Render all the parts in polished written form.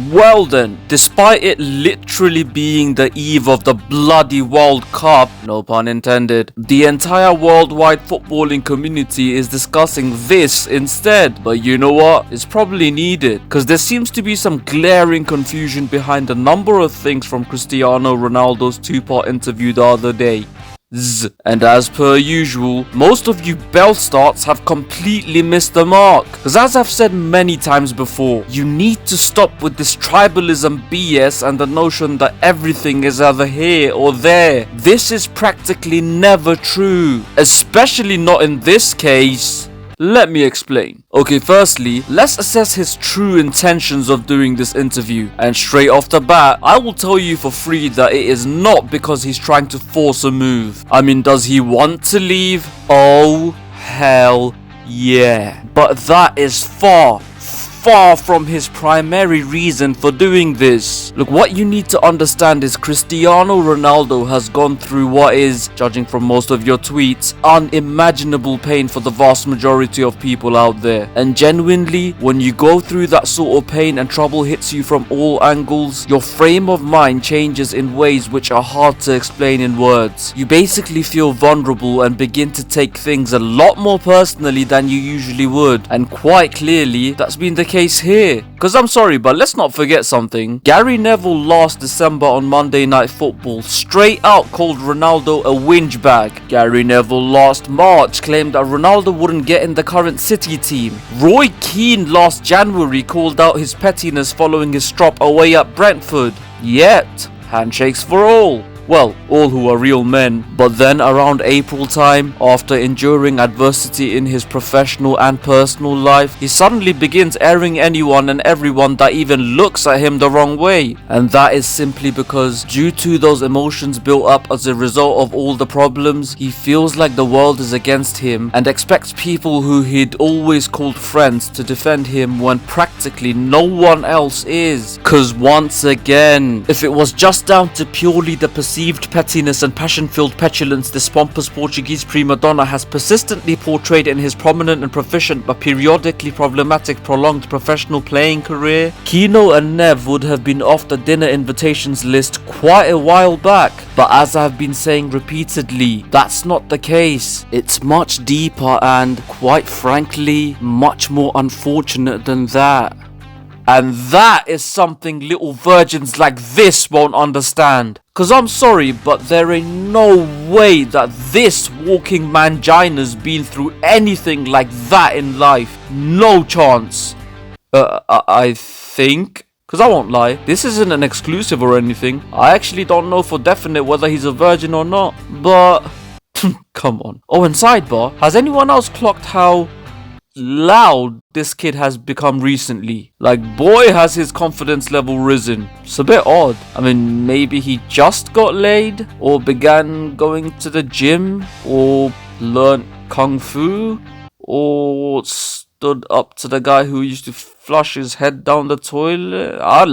Well then, despite it literally being the eve of the bloody World Cup, no pun intended, the entire worldwide footballing community is discussing this instead. But you know what? It's probably needed, because there seems to be some glaring confusion behind a number of things from Cristiano Ronaldo's two-part interview the other day. And as per usual, most of you bell starts have completely missed the mark. Because as I've said many times before, you need to stop with this tribalism BS and the notion that everything is either here or there. This is practically never true, especially not in this case. Let me explain. Okay, firstly, let's assess his true intentions of doing this interview. And straight off the bat, I will tell you for free that it is not because he's trying to force a move. I mean, does he want to leave? Oh, hell yeah. But that is far from his primary reason for doing this. Look, what you need to understand is Cristiano Ronaldo has gone through what is, judging from most of your tweets, unimaginable pain for the vast majority of people out there. And genuinely, when you go through that sort of pain and trouble hits you from all angles, your frame of mind changes in ways which are hard to explain in words. You basically feel vulnerable and begin to take things a lot more personally than you usually would. And quite clearly, that's been the case here. Because I'm sorry, but let's not forget something. Gary Neville last December on Monday Night Football straight out called Ronaldo a whinge bag. Gary Neville last March claimed that Ronaldo wouldn't get in the current City team. Roy Keane last January called out his pettiness following his strop away at Brentford. Yet, handshakes for all. Well, all who are real men. But then around April time, after enduring adversity in his professional and personal life, he suddenly begins airing anyone and everyone that even looks at him the wrong way. And that is simply because, due to those emotions built up as a result of all the problems, he feels like the world is against him and expects people who he'd always called friends to defend him when practically no one else is. Cause once again, if it was just down to purely the perceived pettiness and passion-filled petulance this pompous Portuguese prima donna has persistently portrayed in his prominent and proficient but periodically problematic prolonged professional playing career, Kino and Nev would have been off the dinner invitations list quite a while back. But as I've been saying repeatedly, that's not the case. It's much deeper and, quite frankly, much more unfortunate than that. And that is something little virgins like this won't understand. Cause I'm sorry, but there ain't no way that this walking mangina's been through anything like that in life. No chance. I think. Cause I won't lie, this isn't an exclusive or anything. I actually don't know for definite whether he's a virgin or not. But, come on. Oh, and sidebar, has anyone else clocked how loud this kid has become recently? Like, boy, has his confidence level risen. It's a bit odd. I mean, maybe he just got laid, or began going to the gym, or learned kung fu, or stood up to the guy who used to flush his head down the toilet. I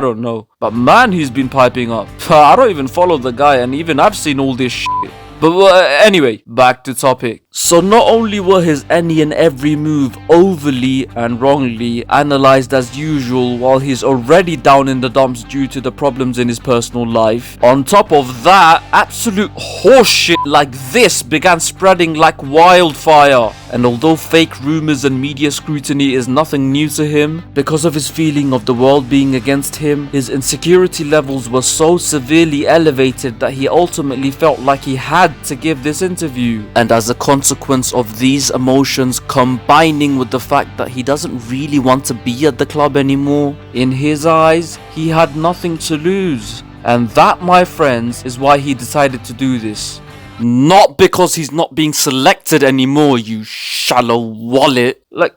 don't know. But man, he's been piping up. I don't even follow the guy, and even I've seen all this shit. But anyway, back to topic. So not only were his any and every move overly and wrongly analysed as usual while he's already down in the dumps due to the problems in his personal life, on top of that, absolute horseshit like this began spreading like wildfire. And although fake rumours and media scrutiny is nothing new to him, because of his feeling of the world being against him, his insecurity levels were so severely elevated that he ultimately felt like he had to give this interview. And as a consequence of these emotions combining with the fact that he doesn't really want to be at the club anymore, in his eyes, he had nothing to lose. And that, my friends, is why he decided to do this. Not because he's not being selected anymore, you shallow wallet. Like,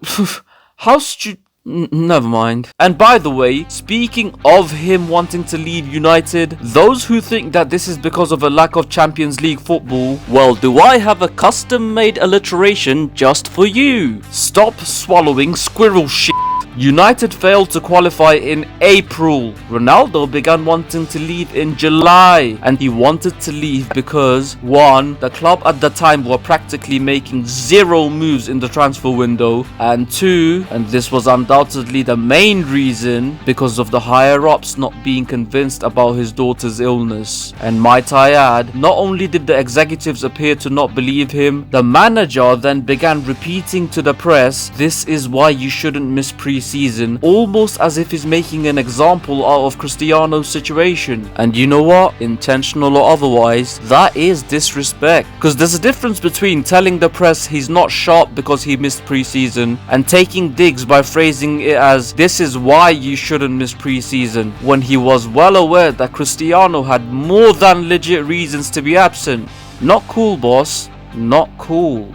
how stupid. Never mind. And by the way, speaking of him wanting to leave United, those who think that this is because of a lack of Champions League football, well, do I have a custom-made alliteration just for you? Stop swallowing squirrel shit. United failed to qualify in April. Ronaldo began wanting to leave in July, and he wanted to leave because 1. The club at the time were practically making zero moves in the transfer window, and 2, and this was undoubtedly the main reason, because of the higher-ups not being convinced about his daughter's illness. And might I add, not only did the executives appear to not believe him, the manager then began repeating to the press, "This is why you shouldn't miss pre-season," almost as if he's making an example out of Cristiano's situation. And you know what? Intentional or otherwise, that is disrespect. Because there's a difference between telling the press he's not sharp because he missed pre-season and taking digs by phrasing it as, "This is why you shouldn't miss pre-season," when he was well aware that Cristiano had more than legit reasons to be absent. Not cool, boss. Not cool.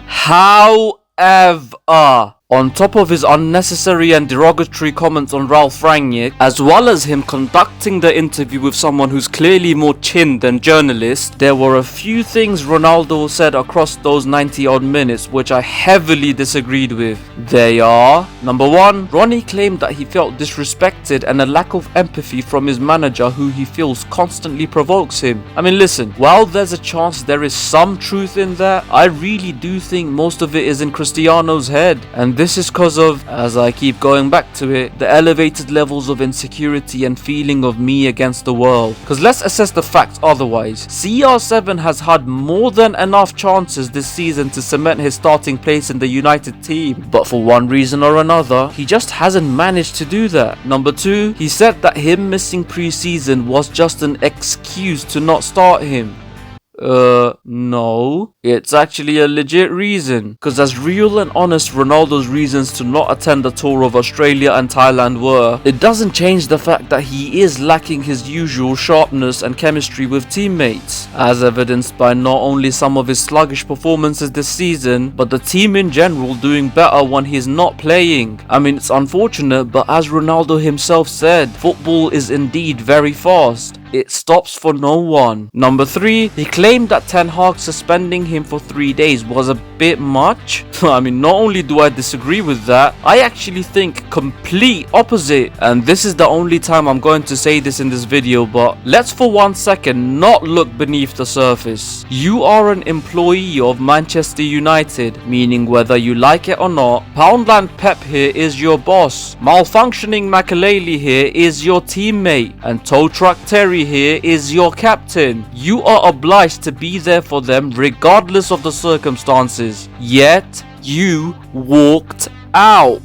However, on top of his unnecessary and derogatory comments on Ralf Rangnick, as well as him conducting the interview with someone who's clearly more chin than journalist, there were a few things Ronaldo said across those 90 odd minutes which I heavily disagreed with. They are: number 1, Ronnie claimed that he felt disrespected and a lack of empathy from his manager, who he feels constantly provokes him. I mean, listen, while there's a chance there is some truth in that, I really do think most of it is in Cristiano's head, and this is because of, as I keep going back to it, the elevated levels of insecurity and feeling of me against the world. Because let's assess the facts otherwise. CR7 has had more than enough chances this season to cement his starting place in the United team, but for one reason or another, he just hasn't managed to do that. Number 2, he said that him missing pre-season was just an excuse to not start him. No. It's actually a legit reason. Because as real and honest Ronaldo's reasons to not attend the tour of Australia and Thailand were, it doesn't change the fact that he is lacking his usual sharpness and chemistry with teammates, as evidenced by not only some of his sluggish performances this season, but the team in general doing better when he's not playing. I mean, it's unfortunate, but as Ronaldo himself said, football is indeed very fast. It stops for no one. Number 3, he claimed that Ten Hag suspending him for 3 days was a bit much. I mean, not only do I disagree with that, I actually think complete opposite. And this is the only time I'm going to say this in this video, but let's for 1 second not look beneath the surface. You are an employee of Manchester United, meaning whether you like it or not, Poundland Pep here is your boss, malfunctioning Makelele here is your teammate, and Tow Truck Terry here is your captain. You are obliged to be there for them regardless of the circumstances. Yet, you walked out.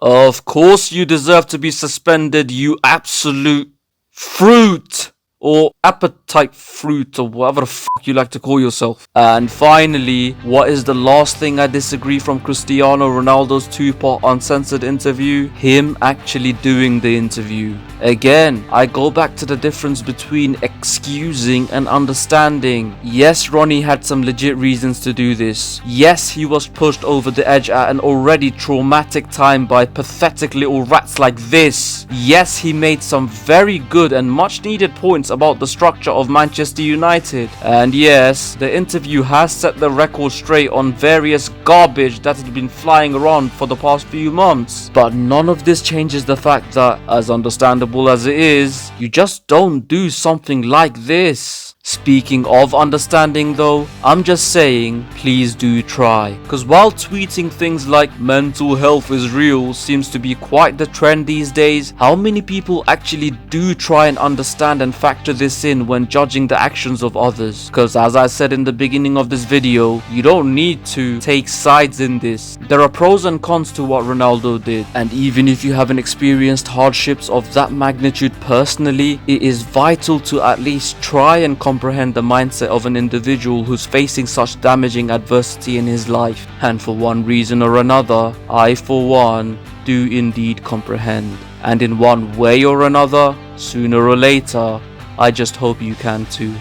Of course you deserve to be suspended, you absolute fruit. Or appetite fruit, or whatever the fuck you like to call yourself. And finally, what is the last thing I disagree from Cristiano Ronaldo's 2-part uncensored interview? Him actually doing the interview. Again, I go back to the difference between excusing and understanding. Yes, Ronnie had some legit reasons to do this. Yes, he was pushed over the edge at an already traumatic time by pathetic little rats like this. Yes, he made some very good and much needed points about the structure of Manchester United. And yes, the interview has set the record straight on various garbage that had been flying around for the past few months. But none of this changes the fact that, as understandable as it is, you just don't do something like this. Speaking of understanding though, I'm just saying, please do try. Because while tweeting things like mental health is real seems to be quite the trend these days, how many people actually do try and understand and factor this in when judging the actions of others? Because as I said in the beginning of this video, you don't need to take sides in this. There are pros and cons to what Ronaldo did, and even if you haven't experienced hardships of that magnitude personally, it is vital to at least try and comprehend the mindset of an individual who's facing such damaging adversity in his life. And for one reason or another, I for one do indeed comprehend. And in one way or another, sooner or later, I just hope you can too.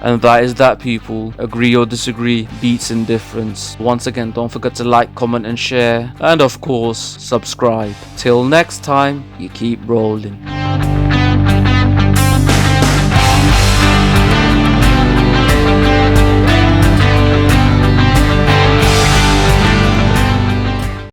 And that is that, people. Agree or disagree beats indifference. Once again, don't forget to like, comment and share, and of course subscribe. Till next time, you keep rolling.